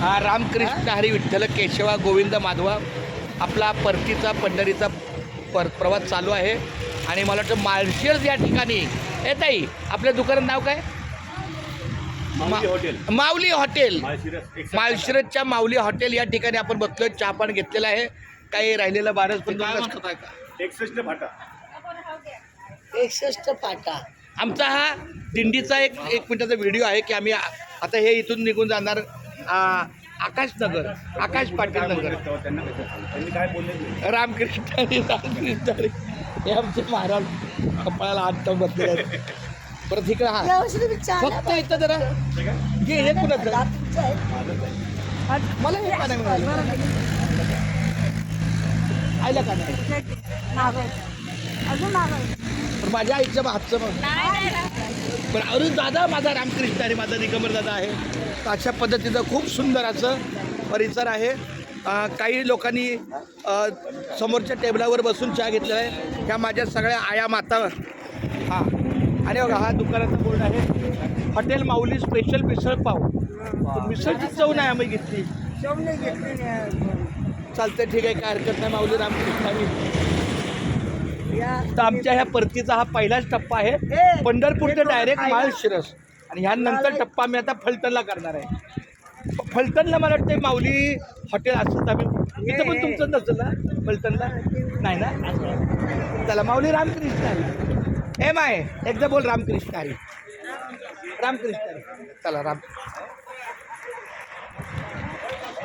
हा रामकृष्ण हरी विठ्ठल केशवा गोविंद माधवा आपला परतीचा पंढरीचा प्रवास चालू आहे. आणि मला वाटतं माळशिरस या ठिकाणी येत आहे. आपल्या दुकानात नाव काय? माऊली हॉटेल. माळशिरसच्या माऊली हॉटेल या ठिकाणी आपण बघतोय. चहा पाणी घेतलेला आहे. काही राहिलेलं 61 फाटा. 61 फाटा. आमचा हा दिंडीचा एक मिनिटाचा व्हिडिओ आहे की आम्ही आता हे इथून निघून जाणार आकाशनगर, आकाश पाटील नगर. त्यांनी काय बोलले? रामकृष्ण हरी हे आमचे महाराज कपाळाला हात टाकून बसले आहेत. परत इकडे हा फक्त इथं जरा घे. हे कुणाचं? मला हे का नाही मिळालं? आयला का नाही? पण माझ्या आईच्या हातचं पण अरुण दादा माझा रामकृष्ण आणि माझा दिगंबर दादा आहे. तर अशा पद्धतीचं खूप सुंदर असं परिसर आहे. काही लोकांनी समोरच्या टेबलावर बसून चहा घेतलेला आहे. ह्या माझ्या सगळ्या आया माता. हां आणि बघा हा दुकानाचा बोर्ड आहे. हॉटेल माऊली स्पेशल मिसळ पाव. मिसळची चव नाही आम्ही घेतली. चालतं ठीक आहे, काय हरकत नाही. माऊली रामकृष्णानी. तर आमच्या ह्या परतीचा हा पहिलाच टप्पा आहे. पंढरपूर ते डायरेक्ट माळशिरस आणि ह्यानंतर टप्पा मी आता फलटणला करणार आहे. फलटणला मला वाटतं माऊली हॉटेल असतं. आम्ही इथं पण तुमचं नसेल ना फलटणला? नाही ना. चला माऊली रामकृष्ण हरी. माय एकदा बोल रामकृष्ण हरी. रामकृष्ण हरी. चला राम.